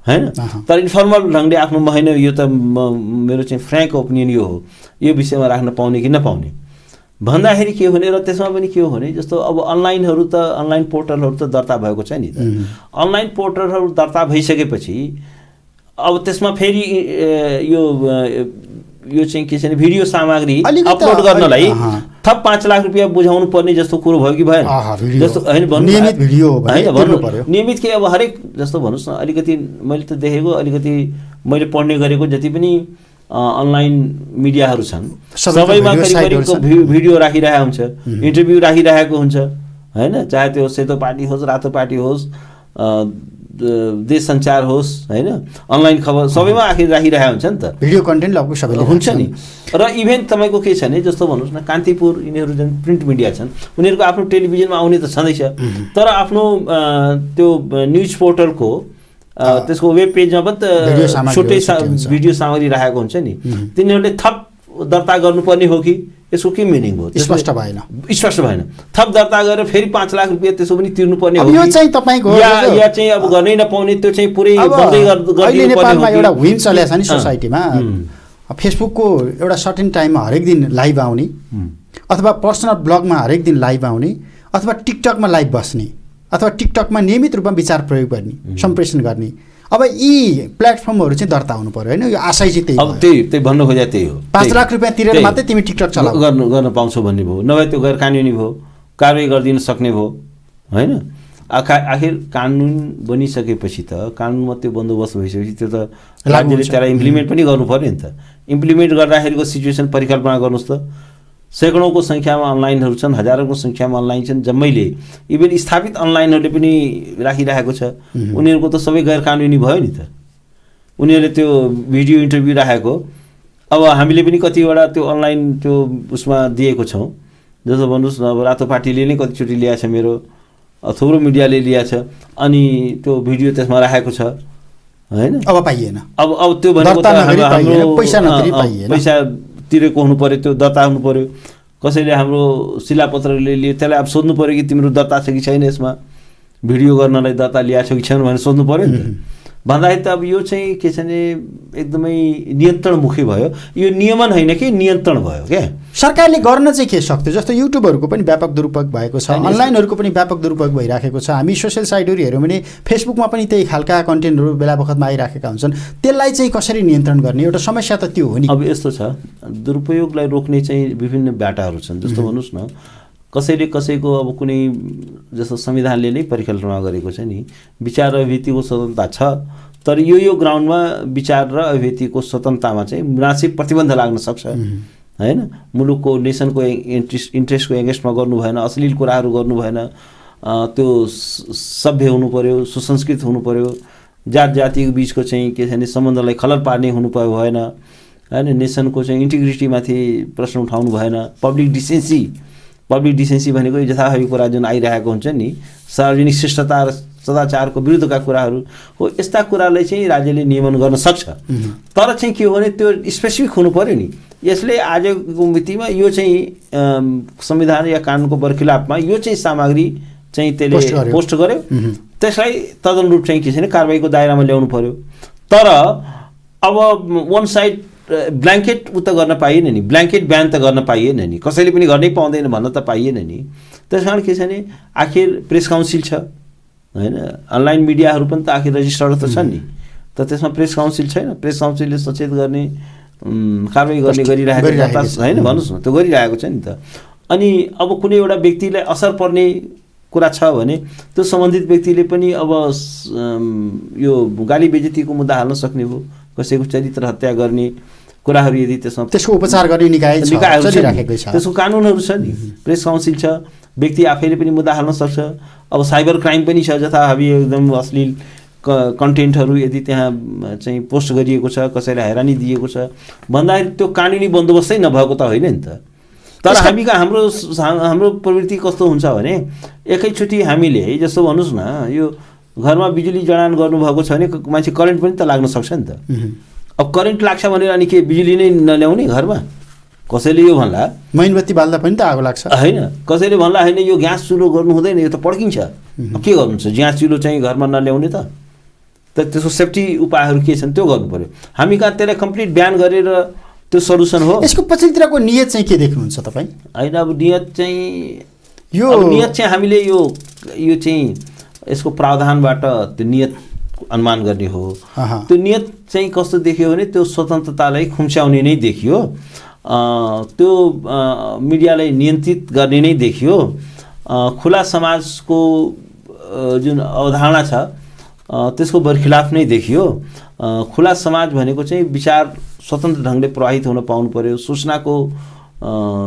होइन। तर इन्फर्मल ढङ्गले आफ्नो होइन यो त मेरो चाहिँ फ्र्याङ्क ओपिनियन यो हो, यो विषयमा राख्न पाउने कि नपाउने भन्दाखेरि के हो भने। र त्यसमा पनि के हो भने जस्तो अब अनलाइन पोर्टलहरू त दर्ता भएको छ नि त। अनलाइन पोर्टलहरू दर्ता भइसकेपछि अब त्यसमा फेरि यो चाहिँ के छ भने भिडियो सामग्री अपलोड गर्नलाई थप 5 लाख रुपियाँ बुझाउनु पर्ने जस्तो कुरो भयो कि भएन? जस्तो होइन नियमित भिडियो भन्नु पर्यो, नियमित के अब हरेक जस्तो भन्नुहोस् न, अलिकति मैले त देखेको, अलिकति मैले पढ्ने गरेको जति पनि अनलाइन मिडियाहरू छन् सबैमा करिब भिडियो राखिरहेको हुन्छ, इन्टरभ्यू राखिरहेको हुन्छ, होइन। चाहे त्यो सेतो पार्टी होस्, रातो पार्टी होस्, देश सञ्चार होस्, होइन, अनलाइन खबर सबैमा आखिर राखिरहेको हुन्छ नि त, भिडियो कन्टेन्ट लगभग सबैले हुन्छ नि। र इभेन तपाईँको के छ भने जस्तो भन्नुहोस् न, कान्तिपुर यिनीहरू जुन प्रिन्ट मिडिया छन् उनीहरूको आफ्नो टेलिभिजनमा आउने त छँदैछ, तर आफ्नो त्यो न्युज पोर्टलको त्यसको वेब पेजमा पनि त छुट्टै भिडियो सामग्री राखेको हुन्छ नि। तिनीहरूले थप दर्ता गर्नुपर्ने हो कि यसको के मिनिङ हो? स्पष्ट भएन। थप दर्ता गरेर फेरि 5 लाख रुपियाँ त्यसो पनि तिर्नुपर्ने हो यो चाहिँ तपाईँको या चाहिँ अब गर्नै नपाउने, त्यो चाहिँ पुरै बन्दै अहिले नेपालमा एउटा व्हिम चलेको छ नि सोसाइटीमा, फेसबुकको एउटा सर्टेन टाइममा हरेक दिन लाइभ आउने, अथवा पर्सनल ब्लगमा हरेक दिन लाइभ आउने, अथवा टिकटकमा लाइभ बस्ने, अथवा टिकटकमा नियमित रूपमा विचार प्रयोग गर्ने, सम्प्रेषण गर्ने। अब यी प्लेटफर्महरू चाहिँ दर्ता हुनु पर्यो, होइन। यो आशय चाहिँ त्यही, अब त्यही भन्नु खोजेको त्यही हो। 5 लाख रुपियाँ तिरेर मात्रै तिमी टिकटक चलाउ गर्न पाउँछौ भन्ने भयो, नभए त्यो गैर कानुनी भयो, कारवाही गरिदिन सक्ने भयो, होइन। आखिर कानुन बनिसकेपछि त कानुनमा त्यो बन्दोबस्त भइसकेपछि त्यो त राज्यले त्यसलाई इम्प्लिमेन्ट पनि गर्नु पऱ्यो नि त। इम्प्लिमेन्ट गर्दाखेरिको सिचुएसन परिकल्पना गर्नुहोस् त, सैकडौँको सङ्ख्यामा अनलाइनहरू छन्, हजारौँको सङ्ख्यामा अनलाइन छन्, जम्मैले इभन स्थापित अनलाइनहरूले पनि राखिरहेको छ। उनीहरूको त सबै गैर कानुनी भयो नि त। उनीहरूले त्यो भिडियो इन्टरभ्यू राखेको, अब हामीले पनि कतिवटा त्यो अनलाइन त्यो उसमा दिएको छौँ। जस्तो भन्नुहोस् न, अब रातो पार्टीले नै कतिचोटि ल्याएको छ, मेरो थुप्रो मिडियाले ल्याएको छ, अनि त्यो भिडियो त्यसमा राखेको छ होइन। अब पाइएन, अब त्यो भनेको त हाम्रो पैसा तिरेको हुनु पऱ्यो, त्यो दर्ता हुनु पऱ्यो। कसैले हाम्रो शिलापत्रले लिए त्यसलाई अब सोध्नु पऱ्यो कि तिम्रो दर्ता छ कि छैन, यसमा भिडियो गर्नलाई दर्ता ल्याएको छ कि छैन भनेर सोध्नु पऱ्यो नि त। भन्दाखेरि त अब यो चाहिँ के छ भने एकदमै नियन्त्रणमुखी भयो। यो नियमन होइन कि नियन्त्रण भयो क्या। सरकारले गर्न चाहिँ के सक्थ्यो? जस्तो युट्युबहरूको पनि व्यापक दुरुपयोग भएको छ, अनलाइनहरूको पनि व्यापक दुरुपयोग भइराखेको छ। हामी सोसियल साइटहरू हेऱ्यौँ भने फेसबुकमा पनि त्यही खालका कन्टेन्टहरू बेला बखतमा आइराखेका हुन्छन्। त्यसलाई चाहिँ कसरी नियन्त्रण गर्ने? एउटा समस्या त त्यो हो नि। अब यस्तो छ, दुरुपयोगलाई रोक्ने चाहिँ विभिन्न बाटाहरू छन्। जस्तो भन्नुहोस् न, कसैले कसैको अब कुनै जस्तो संविधानले नै परिकल्पना गरेको छ नि, विचार र अभिव्यक्तिको स्वतन्त्रता छ, तर यो ग्राउन्डमा विचार र अभिव्यक्तिको स्वतन्त्रतामा चाहिँ मुनासिब प्रतिबन्ध लाग्न सक्छ होइन। मुलुकको नेसनको इन्ट्रेस्टको एगेन्स्टमा गर्नु भएन, अश्लील कुराहरू गर्नु भएन, त्यो सभ्य हुनु पऱ्यो, सुसंस्कृत हुनु पऱ्यो, जात जातिको बिचको चाहिँ के छ भने सम्बन्धलाई खलल पार्ने हुनु भएन होइन। नेसनको चाहिँ इन्टिग्रिटीमाथि प्रश्न उठाउनु भएन। पब्लिक डिसेन्सी भनेको यथाभावी कुरा जुन आइरहेको हुन्छ नि, सार्वजनिक शिष्टता र सदाचारको विरुद्धका कुराहरू हो, यस्ता कुरालाई चाहिँ राज्यले नियमन गर्न सक्छ। तर चाहिँ के हो भने त्यो स्पेसिफिक हुनु पऱ्यो नि। यसले आजको मितिमा यो चाहिँ संविधान या कानुनको बरखिलाफमा यो चाहिँ सामग्री चाहिँ त्यसले पोस्ट गर्यो, त्यसलाई तदनुरूप चाहिँ के छ भने कारबाहीको दायरामा ल्याउनु पऱ्यो। तर अब वान साइड ब्ल्याङ्केट उ त गर्न पाइएन नि, ब्ल्याङ्केट ब्यान त गर्न पाइएन नि, कसैले पनि गर्नै पाउँदैन भन्न त पाइएन नि। त्यस कारण के छ भने आखिर प्रेस काउन्सिल छ होइन, अनलाइन मिडियाहरू पनि त आखिर रजिस्टर्ड त छन् नि, त त्यसमा प्रेस काउन्सिल छैन। प्रेस काउन्सिलले सचेत गर्ने कारबाही गर्ने गरिरहेको होइन, भन्नुहोस् न, त्यो गरिरहेको छ नि त। अनि अब कुनै एउटा व्यक्तिलाई असर पर्ने कुरा छ भने त्यो सम्बन्धित व्यक्तिले पनि अब यो गाली बेइज्जतीको मुद्दा हाल्न सक्ने हो, कसैको चरित्र हत्या गर्ने कुराहरू यदि त्यसको उपचार गर्ने निकायहरू चलिराखेको छ, त्यसको कानुनहरू छ नि, प्रेस काउन्सिल छ, व्यक्ति आफैले पनि मुद्दा हाल्न सक्छ। अब साइबर क्राइम पनि छ, जथाभावी एकदम अश्लील कन्टेन्टहरू यदि त्यहाँ चाहिँ पोस्ट गरिएको छ, कसैलाई हैरानी दिएको छ भन्दाखेरि त्यो कानुनी बन्दोबस्तै नभएको त होइन नि त। तर हाम्रो प्रवृत्ति कस्तो हुन्छ भने एकैचोटि हामीले जस्तो भन्नुहोस् न, यो घरमा बिजुली जडान गर्नुभएको छ भने मान्छे करेन्ट पनि त लाग्न सक्छ नि त। अब करेन्ट लाग्छ भनेर अनि के बिजुली नै नल्याउने घरमा? कसैले यो भन्ला मैनबत्ती बाल्दा पनि त आगो लाग्छ होइन, कसैले भन्ला होइन यो ग्यास चुलो गर्नु हुँदैन, यो त पड्किन्छ। के गर्नु छ, ग्यास चुलो चाहिँ घरमा नल्याउने त त्यसको सेफ्टी उपायहरू के छन् त्यो गर्नु पऱ्यो। हामी कहाँ त्यसलाई कम्प्लिट ब्यान गरेर त्यो सल्युसन हो? यसको पछिल्लोतिरको नियत चाहिँ के देख्नुहुन्छ तपाईँ? होइन, अब नियत चाहिँ हामीले यो चाहिँ यसको प्रावधानबाट त्यो नियत अनुमान गर्ने हो। त्यो नियत चाहिँ कस्तो देखियो भने त्यो स्वतन्त्रतालाई खुम्च्याउने नै देखियो, त्यो मिडियालाई नियन्त्रित गर्ने नै देखियो, खुला समाजको जुन अवधारणा छ त्यसको बरखिलाफ नै देखियो। खुला समाज भनेको चाहिँ विचार स्वतन्त्र ढङ्गले प्रवाहित हुन पाउनु पर्यो, सूचनाको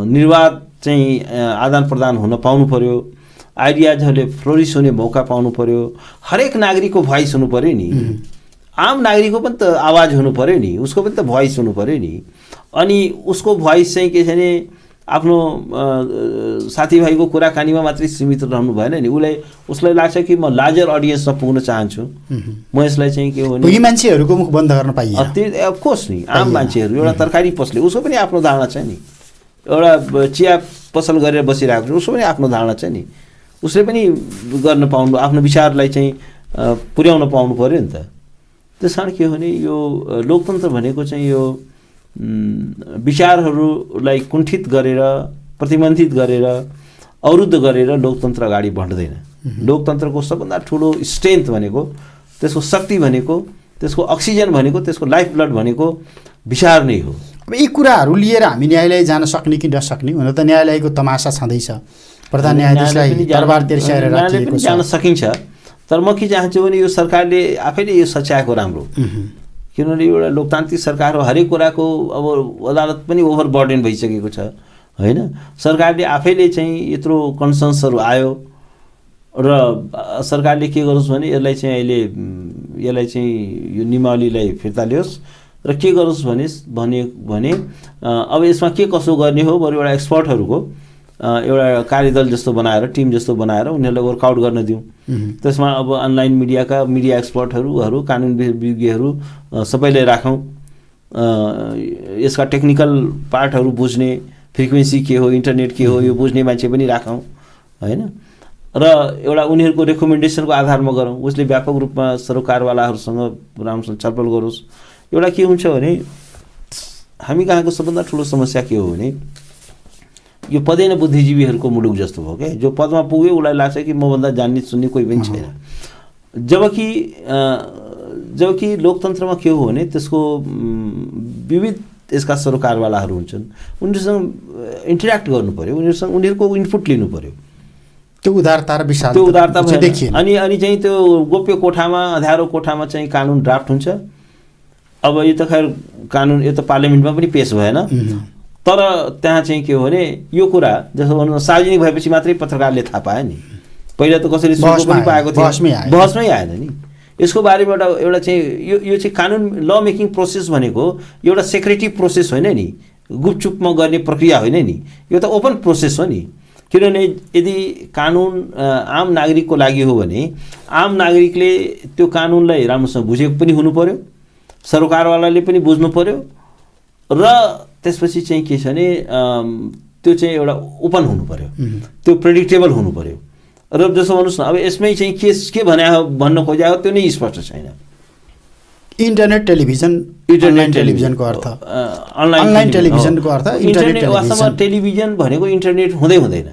निर्वाध चाहिँ आदान प्रदान हुन पाउनु पर्यो, आइडियाजहरूले फ्लोरिस हुने मौका पाउनु पर्यो, हरेक नागरिकको भोइस हुनु पर्यो नि, आम नागरिकको पनि त आवाज हुनु पर्यो नि, उसको पनि त भोइस हुनु पर्यो नि। अनि उसको भोइस चाहिँ के छ भने आफ्नो साथीभाइको कुराकानीमा मात्रै सीमित रहनु भएन नि। उसलाई लाग्छ कि म लार्जर अडियन्समा पुग्न चाहन्छु, म यसलाई चाहिँ के हो भने मान्छेहरूको मुख बन्द गर्न पाइएन। अफकोर्स नि, आम मान्छेहरू, एउटा तरकारी पसले उसको पनि आफ्नो धारणा छ नि, एउटा चिया पसल गरेर बसिरहेको छ उसको पनि आफ्नो धारणा छ नि, उसले पनि गर्न पाउनु, आफ्नो विचारलाई चाहिँ पुर्याउन पाउनु पऱ्यो नि त। त्यस कारण के हो भने यो लोकतन्त्र भनेको चाहिँ यो विचारहरूलाई कुण्ठित गरेर, प्रतिबन्धित गरेर, अवरुद्ध गरेर लोकतन्त्र अगाडि बढ्दैन। लोकतन्त्रको सबभन्दा ठुलो स्ट्रेन्थ भनेको, त्यसको शक्ति भनेको, त्यसको अक्सिजन भनेको, त्यसको लाइफ ब्लड भनेको विचार नै हो। अब यी कुराहरू लिएर हामी न्यायालय जान सक्ने कि नसक्ने हुन त न्यायालयको तमासा छँदैछ। प्रधान न्यायाधीशलाई दरबार तेर्स्याएर राखिएको छ। जान सकिन्छ, तर म के चाहन्छु भने यो सरकारले आफैले यो सच्याएको राम्रो। किनभने एउटा लोकतान्त्रिक सरकार हो, हरेक कुराको अब अदालत पनि ओभरबर्डन भइसकेको छ होइन। सरकारले आफैले चाहिँ यत्रो कन्सर्न्सहरू आयो र सरकारले के गरोस् भने यसलाई चाहिँ अहिले यसलाई चाहिँ यो नियमावलीलाई फिर्ता ल्याओस् र के गरोस् भने अब यसमा के कसो गर्ने हो, बरु एउटा एक्सपर्टहरूको एउटा कार्यदल जस्तो बनाएर, टिम जस्तो बनाएर उनीहरूलाई वर्कआउट गर्न दिउँ। त्यसमा अब अनलाइन मिडियाका मिडिया एक्सपर्टहरू, कानुन विज्ञहरू सबैलाई राखौँ। यसका टेक्निकल पार्टहरू बुझ्ने, फ्रिक्वेन्सी के हो, इन्टरनेट के हो, यो बुझ्ने मान्छे पनि राखौँ होइन। र एउटा उनीहरूको रेकमेन्डेसनको आधारमा गरौँ। उसले व्यापक रूपमा सरोकारवालाहरूसँग राम्रोसँग छलफल गरोस्। एउटा के हुन्छ भने हामी कहाँको सबभन्दा ठुलो समस्या के हो भने यो पदैन बुद्धिजीवीहरूको मुलुक जस्तो भयो क्या। जो पदमा पुग्यो उसलाई लाग्छ कि मभन्दा जान्ने सुन्ने कोही पनि छैन। जबकि लोकतन्त्रमा के हो भने त्यसको विविध यसका सरोकारवालाहरू हुन्छन्, उनीहरूसँग इन्टरेक्ट गर्नु पऱ्यो, उनीहरूको इनपुट लिनु पऱ्यो। त्यो उदारता र विशालता, त्यो उदारता देखियो। अनि चाहिँ त्यो गोप्य कोठामा, अँध्यारो कोठामा चाहिँ कानुन ड्राफ्ट हुन्छ। अब यो त खैर कानुन यो त पार्लियामेन्टमा पनि पेश भएन, तर त्यहाँ चाहिँ के हो भने यो कुरा जस्तो भनौँ सार्वजनिक भएपछि मात्रै पत्रकारले थाहा पायो नि। पहिला त कसैले सुन्नु पनि पाएको थियो, बहसमै आएन नि। यसको बारेमा एउटा चाहिँ यो चाहिँ कानुन ल मेकिङ प्रोसेस भनेको एउटा सेक्रेटिभ प्रोसेस होइन नि, गुपचुपमा गर्ने प्रक्रिया होइन नि, यो त ओपन प्रोसेस हो नि। किनभने यदि कानुन आम नागरिकको लागि हो भने आम नागरिकले त्यो कानुनलाई राम्रोसँग बुझेको पनि हुनु पर्यो, सरोकारवालाले पनि बुझ्नु पर्यो, र त्यसपछि चाहिँ के छ भने त्यो चाहिँ एउटा ओपन हुनु पर्यो, त्यो प्रेडिक्टेबल हुनु पर्यो। र जस्तो भन्नुहोस् न, अब यसमै चाहिँ के भन्न खोजेको हो त्यो नै स्पष्ट छैन। इन्टरनेट टेलिभिजनको अर्थ अनलाइन टेलिभिजनको अर्थ इन्टरनेट वास्तवमा टेलिभिजन भनेको इन्टरनेट हुँदैन।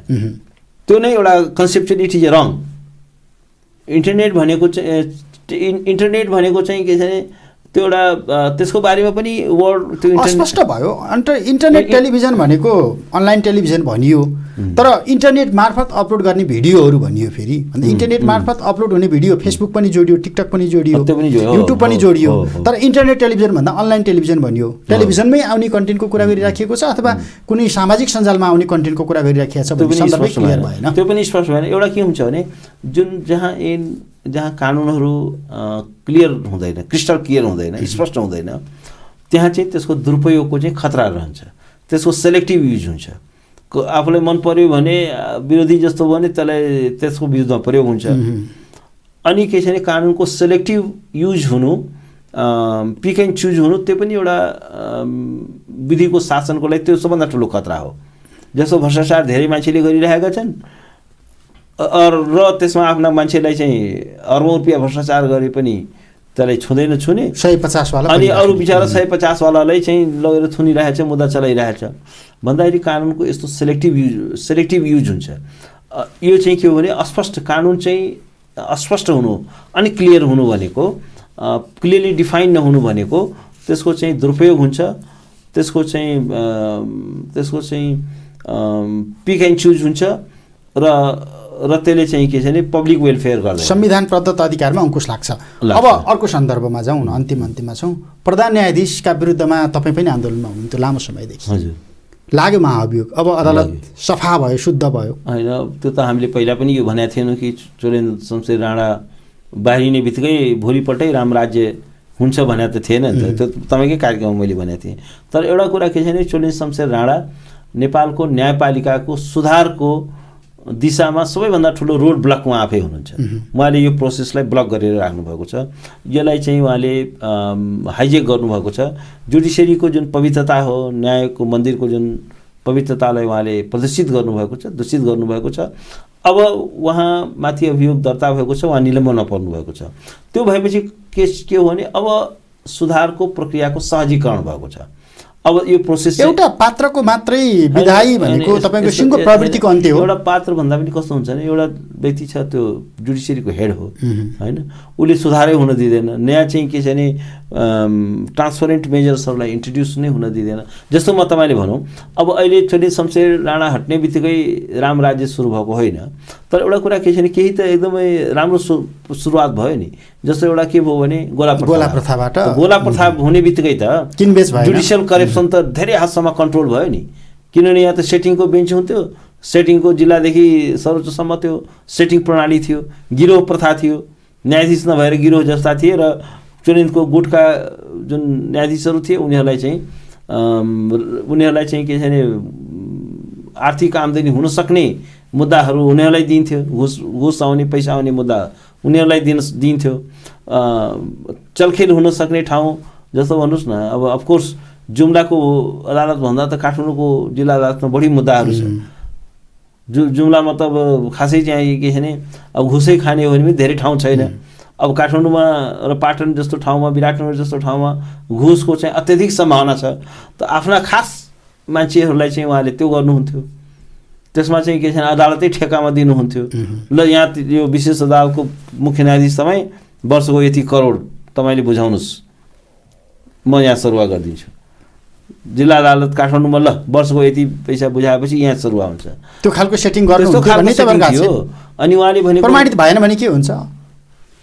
त्यो नै एउटा कन्सेप्चुअलिटी चाहिँ रङ। इन्टरनेट भनेको चाहिँ के छ भने त्यो एउटा त्यसको बारेमा पनि वर्ड त्यो स्पष्ट भयो। इन्टरनेट टेलिभिजन भनेको अनलाइन टेलिभिजन भनियो, तर इन्टरनेट मार्फत अपलोड गर्ने भिडियोहरू भनियो। फेरि इन्टरनेट मार्फत अपलोड हुने भिडियो फेसबुक पनि जोडियो, टिकटक पनि जोडियो, युट्युब पनि जोडियो, तर इन्टरनेट टेलिभिजन भन्दा अनलाइन टेलिभिजन भनियो। टेलिभिजनमै आउने कन्टेन्टको कुरा गरिराखिएको छ अथवा कुनै सामाजिक सञ्जालमा आउने कन्टेन्टको कुरा गरिराखिएको छ भन्ने सन्दर्भै क्लियर भएन। त्यो पनि स्पष्ट भएन। एउटा के हुन्छ भने जहाँ कानुनहरू क्लियर हुँदैन, क्रिस्टल क्लियर हुँदैन, स्पष्ट हुँदैन, त्यहाँ चाहिँ त्यसको दुरुपयोगको चाहिँ खतरा रहन्छ। त्यसको सेलेक्टिभ युज हुन्छ। आफूलाई मन पर्यो भने विरोधी जस्तो भने त्यसको विरुद्धमा प्रयोग हुन्छ। अनि के छ भने कानुनको सेलेक्टिभ युज हुनु, पिक एन्ड चुज हुनु, त्यो पनि एउटा विधिको शासनको लागि त्यो सबभन्दा ठुलो खतरा हो। जस्तो भ्रष्टाचार धेरै मान्छेले गरिरहेका छन् र त्यसमा आफ्ना मान्छेलाई चाहिँ अर्बौं रुपियाँ भ्रष्टाचार गरे पनि त्यसलाई छुने 150 वाला, अनि अरू बिचारा 150 वालालाई चाहिँ लगेर थुनिरहेछ, मुद्दा चलाइरहेछ भन्दाखेरि कानुनको यस्तो सेलेक्टिभ युज हुन्छ। यो चाहिँ के हो भने अस्पष्ट कानुन चाहिँ अस्पष्ट हुनु अनि क्लियर हुनु भनेको, क्लियरली डिफाइन नहुनु भनेको त्यसको चाहिँ दुरुपयोग हुन्छ। त्यसको चाहिँ पिक एन्ड चुज हुन्छ र त्यसले चाहिँ के छ भने पब्लिक वेलफेयर गर्छ, संविधान प्रदत्त अधिकारमा अंकुश लाग्छ। अब अर्को सन्दर्भमा जाउँ न, अन्तिममा छौँ। प्रधान न्यायाधीशका विरुद्धमा तपाईँ पनि आन्दोलनमा हुनुहुन्थ्यो लामो समयदेखि। हजुर, लाग्यो महाअभियोग, अब अदालत सफा भयो, शुद्ध भयो होइन? त्यो त हामीले पहिला पनि यो भनेको थिएनौँ कि चोलेन्द्र शमशेर राणा बाहिरिने बित्तिकै भोलिपल्टै रामराज्य हुन्छ भनेको त थिएन नि त। त्यो तपाईँकै कार्यक्रममा मैले भनेको थिएँ। तर एउटा कुरा के छ भने चोलेन्द्र शमशेर राणा नेपालको न्यायपालिकाको सुधारको दिशामा सबैभन्दा ठुलो रोड ब्लक उहाँ आफै हुनुहुन्छ। उहाँले यो प्रोसेसलाई ब्लक गरेर राख्नुभएको छ। यसलाई चाहिँ उहाँले हाइजेक गर्नुभएको छ। जुडिसियरीको जुन पवित्रता हो, न्यायको मन्दिरको जुन पवित्रतालाई उहाँले प्रदर्शित गर्नुभएको छ, दूषित गर्नुभएको छ। अब उहाँ माथि अभियोग दर्ता भएको छ, उहाँ निलम्बनमा पर्नुभएको छ। त्यो भएपछि केस के हो भने अब सुधारको प्रक्रियाको सहजीकरण भएको छ। अब यो प्रोसेस एउटा पात्रको मात्रै विधायी भनेको तपाईँको सिंहको प्रवृत्तिको अन्त्य हो। एउटा पात्र भन्दा पनि कस्तो हुन्छ भने एउटा व्यक्ति छ त्यो जुडिसियरीको हेड हो होइन, उसले सुधारै हुन दिँदैन, नयाँ चाहिँ के छ भने ट्रान्सपरेन्ट मेजर्सहरूलाई इन्ट्रोड्युस नै हुन दिँदैन। जस्तो म तपाईँले भनौँ अब अहिले चोले शमशेर राणा हट्ने बित्तिकै राम राज्य सुरु भएको होइन, तर एउटा कुरा के छ भने केही त एकदमै राम्रो सुरुवात भयो नि। जस्तो एउटा के भयो भने गोला प्रथा हुने बित्तिकै त जुडिसियल करेप्सन त धेरै हदसम्म कन्ट्रोल भयो नि, किनभने यहाँ त सेटिङको बेन्च हुन्थ्यो, सेटिङको जिल्लादेखि सर्वोच्चसम्म त्यो सेटिङ प्रणाली थियो, गिरोह प्रथा थियो, न्यायाधीश नभएर गिरोह जस्ता थिए र चुनिन्दको गुटका जुन न्यायाधीशहरू थिए उनीहरूलाई चाहिँ के छ भने आर्थिक आम्दानी हुन सक्ने मुद्दाहरू उनीहरूलाई दिन्थ्यो, घुस आउने पैसा आउने मुद्दा उनीहरूलाई दिन्थ्यो। चलखेल हुन सक्ने ठाउँ जस्तो भन्नुहोस् न, अब अफकोर्स जुम्लाको अदालतभन्दा त काठमाडौँको जिल्ला अदालतमा बढी मुद्दाहरू छ। जुम्लामा त अब खासै चाहिँ के छ भने अब घुसै खाने हो भने पनि धेरै ठाउँ छैन। अब काठमाडौँमा र पाटन जस्तो ठाउँमा, विराटनगर जस्तो ठाउँमा घुसको चाहिँ अत्यधिक सम्भावना छ। त आफ्ना खास मान्छेहरूलाई चाहिँ उहाँले त्यो गर्नुहुन्थ्यो, त्यसमा चाहिँ के छ भने अदालतै ठेकामा दिनुहुन्थ्यो। ल यहाँ यो विशेष अदालतको मुख्य न्यायाधीश तपाईँ वर्षको यति करोड तपाईँले बुझाउनुहोस्, म यहाँ सरुवा गरिदिन्छु। जिल्ला अदालत काठमाडौँमा ल वर्षको यति पैसा बुझाएपछि यहाँ सरुवा हुन्छ। त्यो खालको सेटिङ गर्नु हो। अनि उहाँले भनेको प्रमाणित भएन भने के हुन्छ?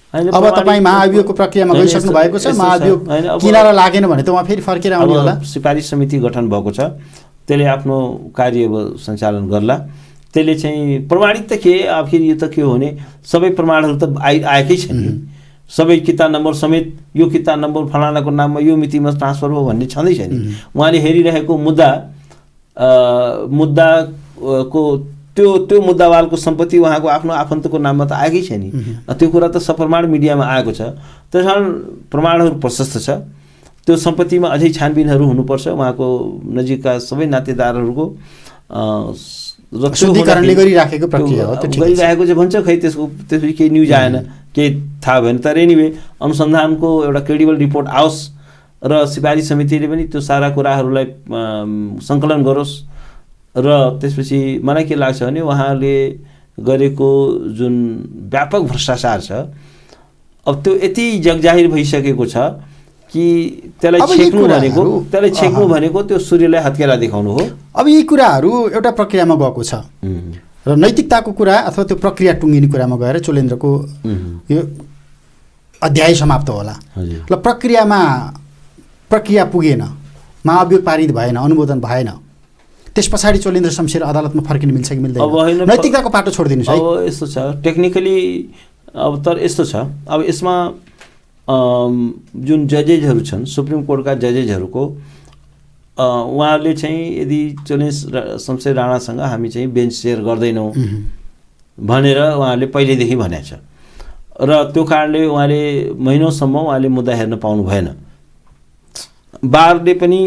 अब तपाईँ महाभियोगको प्रक्रियामा गइसक्नु भएको छ, महाभियोग किनार लागेन भने त उहाँ फेरि फर्केर आउने होला। सिफारिस समिति गठन भएको छ, त्यसले आफ्नो कार्य सञ्चालन गर्ला। त्यसले चाहिँ प्रमाणित त के आखिर यो त के हो भने सबै प्रमाणहरू त आएकै छ नि, सबै किता नम्बर समेत यो किता नम्बर फलानाको नाममा यो मितिमा ट्रान्सफर हो भन्ने छँदैछ नि। उहाँले हेरिरहेको मुद्दाको त्यो मुद्दावालको सम्पत्ति उहाँको आफ्नो आफन्तको नाममा त आएकै छ नि। त्यो कुरा त सप्रमाण मिडियामा आएको छ, त्यस कारण प्रमाणहरू प्रशस्त छ। त्यो सम्पत्तिमा अझै छानबिनहरू हुनुपर्छ, उहाँको नजिकका सबै नातेदारहरूको शुद्धिकरणले गरिराखेको प्रक्रिया हो, गरिरहेको चाहिँ भन्छ। खै त्यसपछि केही न्युज आएन, केही थाहा भएन। तर एनिवे अनुसन्धानको एउटा क्रेडिबल रिपोर्ट आओस् र सिफारिस समितिले पनि त्यो सारा कुराहरूलाई सङ्कलन गरोस्। र त्यसपछि मलाई के लाग्छ भने उहाँले गरेको जुन व्यापक भ्रष्टाचार छ अब त्यो यति जगजाहिर भइसकेको छ कि त्यसलाई छेक्नु भनेको त्यो सूर्यलाई हत्केला देखाउनु हो। अब यी कुराहरू एउटा प्रक्रियामा गएको छ र नैतिकताको कुरा अथवा त्यो प्रक्रिया टुङ्गिने कुरामा गएर चोलेन्द्रको यो अध्याय समाप्त होला। ल प्रक्रिया पुगेन, महाभियोग पारित भएन, अनुमोदन भएन, त्यस पछाडि चोलेन्द्र शमशेर अदालतमा फर्किन मिल्छ कि मिल्दैन? नैतिकताको पाटो छोडिदिनुहोस् है। अब यस्तो छ टेक्निकली, अब तर यस्तो छ अब यसमा जुन जजेजहरू छन् सुप्रिम कोर्टका जजेजहरूको उहाँहरूले चाहिँ यदि चोलेन्द्र शमशेर राणासँग हामी चाहिँ बेन्च सेयर गर्दैनौँ भनेर उहाँहरूले पहिल्यैदेखि भनेको छ र त्यो कारणले उहाँले महिनौसम्म उहाँले मुद्दा हेर्न पाउनु भएन। बारले पनि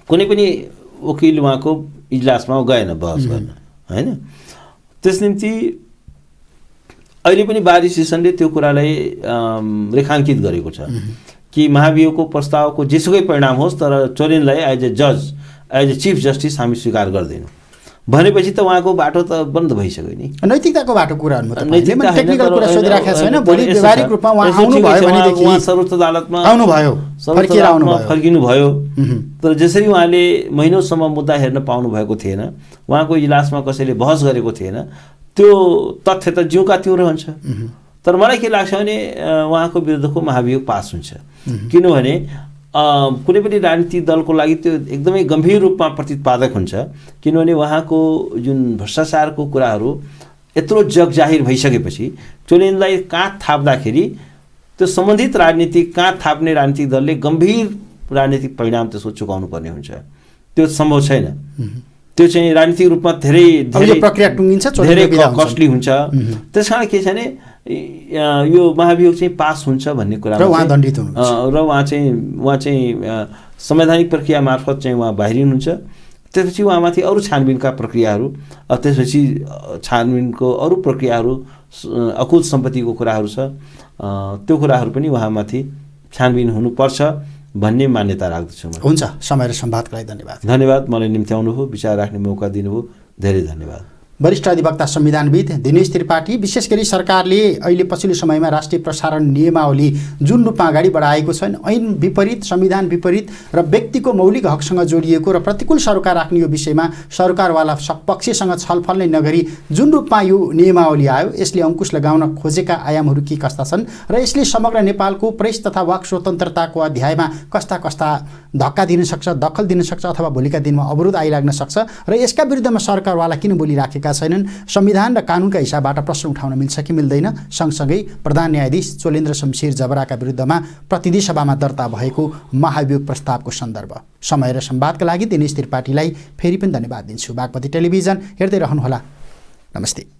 कुनै पनि वकिल उहाँको इजलासमा गएन बहस गर्न होइन। त्यस निम्ति अहिले पनि बार एसोसिएसनले त्यो कुरालाई रेखाङ्कित गरेको छ कि महाभियोगको प्रस्तावको जेसुकै परिणाम होस् तर चोलेन्द्रलाई एज ए जज, एज ए चिफ जस्टिस हामी स्वीकार गर्दैनौँ भनेपछि त उहाँको बाटो त बन्द भइसक्यो नि। नैतिकताको बाटो कुराहरुमा त टेक्निकल कुरा सोधिराखेको छैन। भोलि व्यावहारिक रूपमा उहाँ आउनु भयो भनेदेखि उहाँ सर्वोच्च अदालतमा आउनु भयो, फर्किनु भयो। तर जसरी उहाँले महिनौसम्म मुद्दा हेर्न पाउनु भएको थिएन, उहाँको इजलासमा कसैले बहस गरेको थिएन, त्यो तथ्य त ज्यूका त्यो रहन्छ। तर मलाई के लाग्छ भने उहाँको विरुद्धको महाभियोग पास हुन्छ, किनभने कुनै पनि राजनीतिक दलको लागि त्यो एकदमै गम्भीर रूपमा प्रतिपादक हुन्छ। किनभने उहाँको जुन भ्रष्टाचारको कुराहरू यत्रो जगजाहिर भइसकेपछि चोलेन्द्रलाई काँध थाप्दाखेरि त्यो सम्बन्धित काँध थाप्ने राजनीतिक दलले गम्भीर राजनीतिक परिणाम त्यसको चुकाउनु पर्ने हुन्छ। त्यो सम्भव छैन। त्यो चाहिँ राजनीतिक रूपमा धेरै प्रक्रिया टुङ्गिन्छ, धेरै कस्टली हुन्छ। त्यसकारण के छ भने यो महाभियोग चाहिँ पास हुन्छ भन्ने कुरा र उहाँ दण्डित हुनुहुन्छ र उहाँ चाहिँ संवैधानिक प्रक्रिया मार्फत चाहिँ उहाँ बाहिरिनुहुन्छ। त्यसपछि उहाँमाथि अरू छानबिनका प्रक्रियाहरू, त्यसपछि छानबिनको अरू प्रक्रियाहरू, अकुत सम्पत्तिको कुराहरू छ, त्यो कुराहरू पनि उहाँमाथि छानबिन हुनुपर्छ भन्ने मान्यता राख्दछु म। हुन्छ, समय र संवादका लागि धन्यवाद। धन्यवाद, मलाई निम्त्याउनुभयो, विचार राख्ने मौका दिनुभयो, धेरै धन्यवाद। वरिष्ठ अधिवक्ता संविधानविद दिनेश त्रिपाठी, विशेष गरी सरकारले अहिले पछिल्लो समयमा राष्ट्रिय प्रसारण नियमावली जुन रूपमा अगाडि बढाएको छन्, ऐन विपरीत, संविधान विपरीत र व्यक्तिको मौलिक हकसँग जोडिएको र प्रतिकूल सरोकार राख्ने यो विषयमा सरकारवाला पक्षसँग छलफल नै नगरी जुन रूपमा यो नियमावली आयो, यसले अङ्कुश लगाउन खोजेका आयामहरू के कस्ता छन् र यसले समग्र नेपालको प्रेस तथा वाक स्वतन्त्रताको अध्यायमा कस्ता कस्ता धक्का दिन सक्छ, दखल दिन सक्छ अथवा भोलिका दिनमा अवरोध आइलाग्न सक्छ र यसका विरुद्धमा सरकारवाला किन बोलिराखेका छैनन्, संविधान र कानुनका हिसाबबाट प्रश्न उठाउन मिल्छ कि मिल्दैन, सँगसँगै प्रधान न्यायाधीश चोलेन्द्र शमशेर जबराका विरुद्धमा प्रतिनिधि सभामा दर्ता भएको महाभियोग प्रस्तावको सन्दर्भ। समय र संवादका लागि दिनेश त्रिपाठीलाई फेरि पनि धन्यवाद दिन्छु। बागमती टेलिभिजन हेर्दै रहनुहोला। नमस्ते।